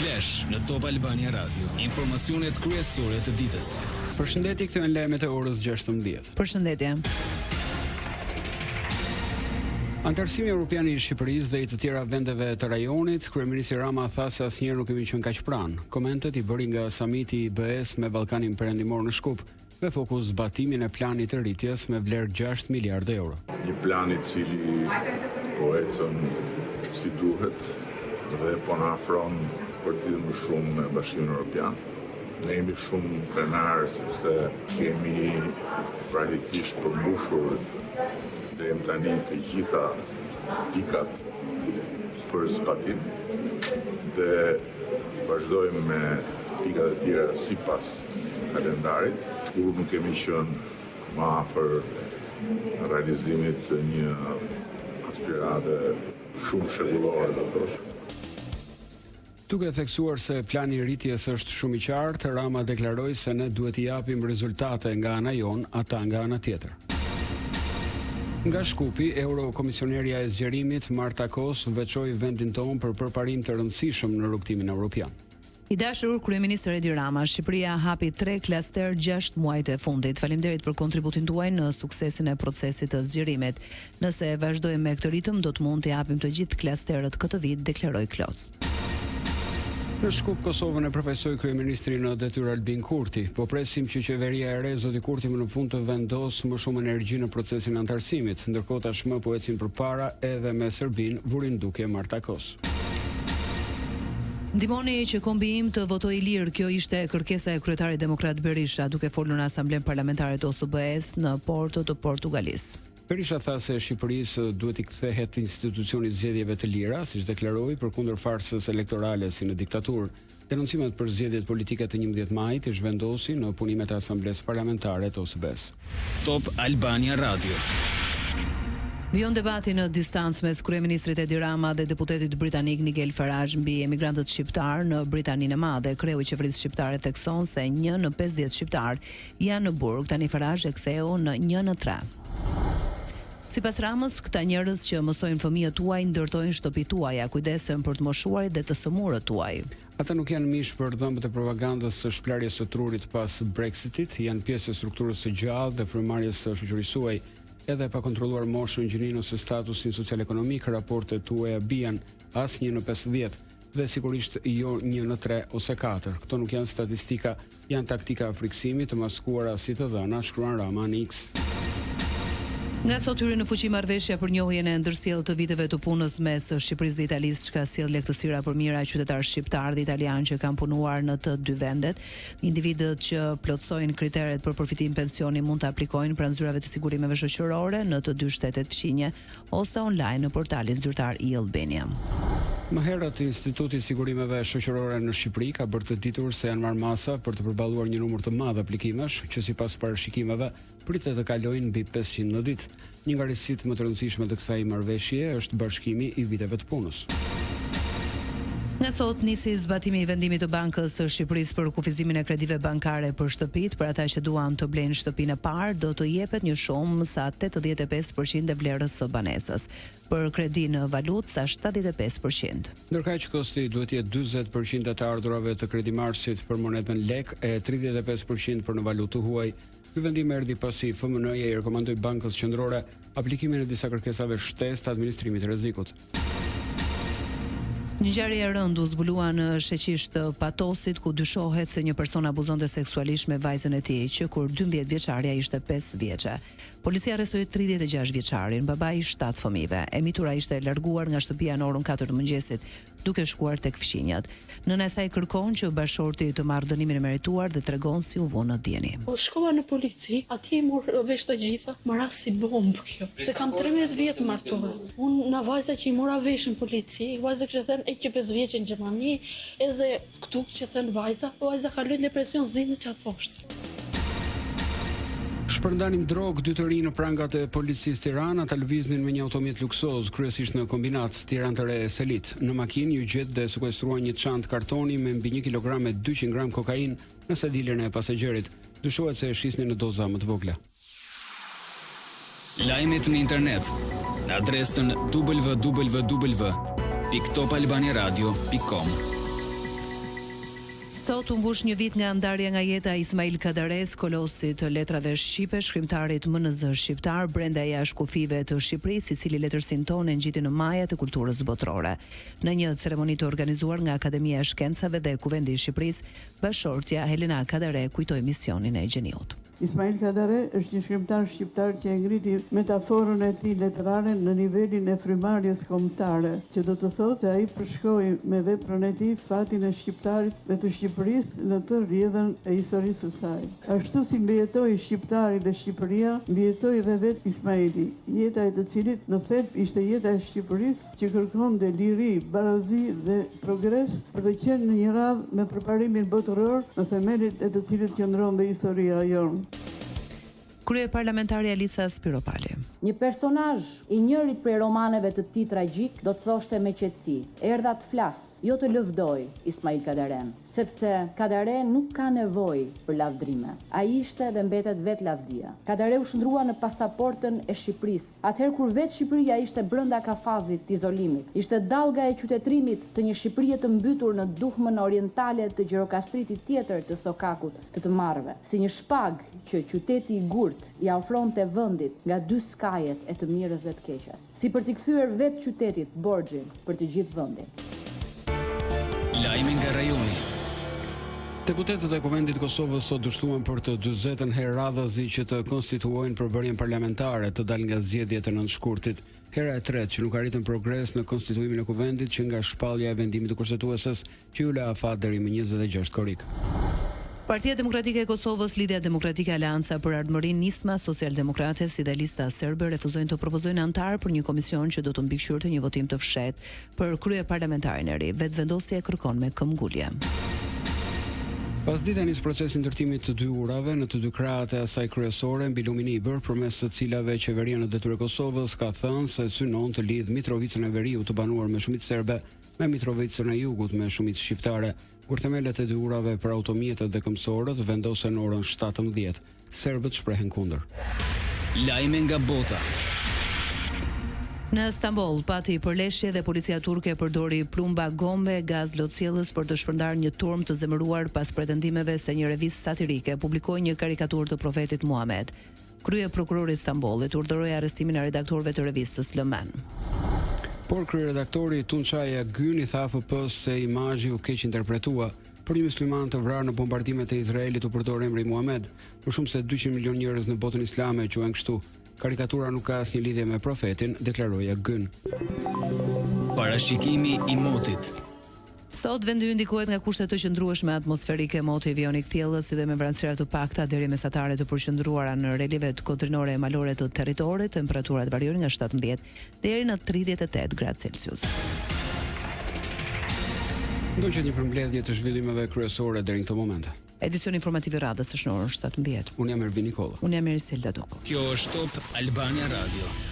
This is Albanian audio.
Flash në Top Albania Radio. Informacionet kryesore të ditës. Përshëndetje, këto janë lajmet e orës 16. Përshëndetje. Antarësimi Evropian i Shqipërisë dhe i të tjera vendeve të rajonit, kryeministri Rama tha se asnjëherë nuk kemi qenë kaq pranë. Komentet i bëri nga samiti i BE-s me Ballkanin Perëndimor në Shkup, me fokus zbatimin e planit të rritjes me vlerë 6 miliardë euro. Një plan i cili po ecën si duhet dhe po na afron për të lidhur më shumë me Bashkimin Evropian. Ne jemi shumë krenar sepse kemi praktikisht përmbushur dhe jem tani të gjitha pikat për zbatim dhe vazhdojmë me pikat e tjera sipas kalendarit, kur nuk kemi qenë më afër realizimit të një aspirate shumë shembullore, do thosh. Duke theksuar se plani i rritjes është shumë i qartë, Rama deklaroi se ne duhet i japim rezultate nga ana jon, ata nga ana tjetër. Nga Shkupi, Eurokomisionerja e zgjerimit Marta Kos veçoi vendin tonë për përparim të rëndësishëm në rrugtimin evropian. I dashur kryeministër Edi Rama, Shqipëria hapi 3 klaster 6 muajt e fundit. Faleminderit për kontributin tuaj në suksesin e procesit të zgjerimit. Nëse vazhdojmë me këtë ritëm, do të mund të japim të gjithë klasterët këtë vit, deklaroi Klos. Në Shkup, Kosovën e përfaqësoi kryeministri në detyrë Albin Kurti. Po presim që qeveria e re zoti Kurti më në fund të vendosë më shumë energji në procesin e antarësimit, ndërkohë tashmë po ecin përpara edhe me Serbinë, vurindukje Marta Kos. Ndihmoni që kombi im të votojë lirë, kjo ishte kërkesa e kryetarit demokrat Berisha duke folur në Asamblen Parlamentare të OSBE-s në Porto të Portugalisë. Berisha tha se Shqipërisë duhet i kthehet institucioni zgjedhjeve të lira, siç deklaroi përkundër farsës elektorale si në diktaturë. Denoncimet për zgjedhjet politike të 11 majit i zhvendosi në punimet e Asamblesë Parlamentare të OSBE-s. Top Albania Radio. Vion debati në distancë mes kryeministrit Edi Rama dhe deputetit britanik Nigel Farage mbi emigrantët shqiptar në Britaninë e Madhe. Kreu i qeverisë shqiptare thekson se 1 në 50 shqiptar janë në burg, tani Farage e ktheu në 1 në 3. Sipas Ramës, këta njerëz që mësojnë fëmijët tuaj ndërtojnë shtëpitë tuaja, kujdesen për të moshuarit dhe të sëmurët tuaj. Ata nuk janë mish për dhëmbët e propagandës së shplarjes së trurit pas Brexitit, janë pjesë e strukturës së gjallë dhe frymëmarrjes së shoqërisë suaj. Edhe pa kontrolluar moshën, gjininë ose statusin social-ekonomik, raportet tuaja bien as 1 në 50 dhe sigurisht jo 1 në 3 ose 4. Këto nuk janë statistika, janë taktika friksimit të maskuara si të dhëna, shkruan Rama në X. Nga sot hyri në fuqi marrëveshja për njohjen e ndërsjellë të viteve të punës mes Shqipërisë dhe Italisë, çka sjell lehtësira për mira qytetarë shqiptar dhe italian që kanë punuar në të dy vendet. Individët që plotësojnë kriteret për përfitim pensioni mund të aplikojnë pranë zyrave të sigurimeve shoqërore në të dy shtetet fqinje ose online në portalin zyrtar i Albania. Më herët, Instituti i Sigurimeve Shoqërore në Shqipëri ka bërë të ditur se janë marrë masa për të përballuar një numër të madh aplikimesh që sipas parashikimeve pritet të kalojnë mbi 500 në ditë. Një nga risitë më të rëndësishme të kësaj marrëveshje është bashkimi i viteve të punës. Nga sot nisi zbatimi i vendimit të Bankës së Shqipërisë për kufizimin e kredive bankare për shtëpitë. Për ata që duan të blejnë shtëpinë e parë, do të jepet një shumë sa 85% e vlerës së banesës. Për kredi në valutë sa 75%. Ndërkaq që kosti duhet të jetë 40% të ardhurave të kredimarrësit për monedën lek e 35% për në valutë huaj. Ky vendim erdhi pasi FMN-ja i rekomandoi Bankës Qendrore aplikimin e disa kërkesave shtesë të administrimit të rrezikut. Një ngjarje e rëndë u zbulua në sheqish të Patosit, ku dyshohet se një person abuzonte seksualisht me vajzën e tij, që kur 12 vjeçaria ishte 5 vjeçe. Policia arrestoi 36 vjeçarin, babai i 7 fëmijëve. E mitura ishte larguar nga shtëpia në orën 4 të mëngjesit, duke shkuar tek fqinjat. Nëna e saj kërkon që bashorti të marrë dënimin e merituar dhe tregon si u vu në dieni. Shkova në polici, atje mor vesh të gjitha, më ras si bombë kjo. Se kam 13 vjet martuar. Unë na vajza që i mora vesh në polici, vajza që thënë e që 5 vjeç në Gjermani, edhe këtu që thënë vajza kaloi depresion zinë që thoshte. Shpërndanin drogë 2 të rinj në prangat e policisë Tirana, ata lëviznin me një automjet luksoz, kryesisht në kombinat Tiranë të Re e Selit. Në makinë ju gjet dhe sekuestruan një çantë kartoni me mbi 1 kilogram e 200 gram kokainë në sediljen e pasagjerit. Dyshohet se e shisnin në doza më të vogla. Lajmet në internet në adresën www.topalbaniaradio.com. Sot u mbush një vit nga ndarja nga jeta e Ismail Kadares, kolosi të letrave shqipe, shkrimtarit MNZ shqiptar brenda e jashtë kufive të Shqipërisë, i cili letërsinë tonë ngjiti në maja të kulturës botërore. Në një ceremoni të organizuar nga Akademia e Shkencave dhe Kuvendi i Shqipërisë, bashortja Helena Kadare kujtoi misionin e gjeniut. Ismail Kadare është një shkrimtar shqiptar që e ngriti metaforën e tij letrare në nivelin e frymarrjes kombëtare, që do të thotë ai përshkroi me veprën e tij fatin e shqiptarit dhe të Shqipërisë në të rrjedhën e historisë së saj. Ashtu si mbijetoi shqiptari dhe Shqipëria, mbijetoi dhe vetë Ismaili, jeta e të cilit në thelb ishte jeta e Shqipërisë që kërkonte liri, barazi dhe progres për të qenë në një radhë me përparimin botëror në themelit e të cilit qëndronte historia jonë. Krye parlamentare Alisa Spiropali. Një personazh i njërit prej romaneve të tij tragjik do të thoshte me qetësi: erdha të flas, jo të lëvdoj Ismail Kadaren, sepse Kadare nuk ka nevojë për lavdrime. Ai ishte dhe mbetet vetë lavdia. Kadare u shndrua në pasaportën e Shqipërisë, atëherë kur vetë Shqipëria ishte brenda kafazit të izolimit. Ishte dallga e qytetërimit të një Shqipërie të mbytur në duhmën orientale të gjirokastritit tjetër të sokakut të marrëve, si një shpag që qyteti i gurt ja ofronte vendit nga dy skajet e të mirës dhe të keqes, si për t'i kthyer vetë qytetit borxhin për të gjithë vendin. Lajmi nga rajoni. Deputetët e Kuvendit të Kosovës sot dështuan për të 40 herë radhazi që të konstituojnë përbërjen parlamentare të dalë nga zgjedhjet e 9 shkurtit. Hera e tretë që nuk arritën progres në konstituimin e Kuvendit që nga shpallja e vendimit të kushtetueses që u la afat deri më 26 korrik. Partia Demokratike e Kosovës, Lidhja Demokratike Aleanca për Ardhmërinë, Nisma Socialdemokrate si dhe Lista Serbe refuzojnë të propozojnë antar për një komision që do të mbikëqyrte një votim të fshehtë për krye parlamentarin e ri. Vetvendosja e kërkon me këmbgulje. Pasdita nis procesi ndërtimit të dy urave në të dy krahat e asaj kryesore mbi lumin e Ibër, përmes të cilave qeveria në detyrë e Kosovës ka thënë se synon të lidh Mitrovicën e Veriut të banuar me shumicë serbe me Mitrovicën e Jugut me shumicë shqiptare, kur themelet e dy urave për automjetet dhe këmbësorët vendosen në orën 17. Serbët shprehen kundër. Lajme nga bota. Në Stamboll pati përleshje dhe policia turke përdori plumba gombe, gaz lotësjellës për të shpërndarë një turm të zemëruar pas pretendimeve se një revistë satirike publikoi një karikaturë të profetit Muhammed. Krye prokurori i Stambollit urdhëroi arrestimin e redaktorëve të revistës Lëmen. Por kryeredaktori Tunçaja Gyn i tha AFP-s se imazhi u keq interpretua. Për një musliman të vrarë në bombardimet e Izraelit u përdor emri Muhammed. Më shumë se 200 milion njerëz në botën islame quhen kështu. Karikatura nuk ka asnjë lidhje me profetin, deklaroi Gyn. Parashikimi i motit. Sot vendi ndikohet nga kushte të qëndrueshme atmosferike, moti ivionik thjellës si dhe me vranësira të pakta deri mesatare të përqendruara në relivet kodrinore e malore të territorit, temperaturat variojnë nga 17 deri në 38 gradë Celsius. Ndoqët një përmbledhje të zhvillimeve kryesore deri në këtë moment. Edicion informativ i radhës është në orën 17. Unë jam Ervin Nikola. Unë jam Eriselda Doko. Kjo është Top Albania Radio.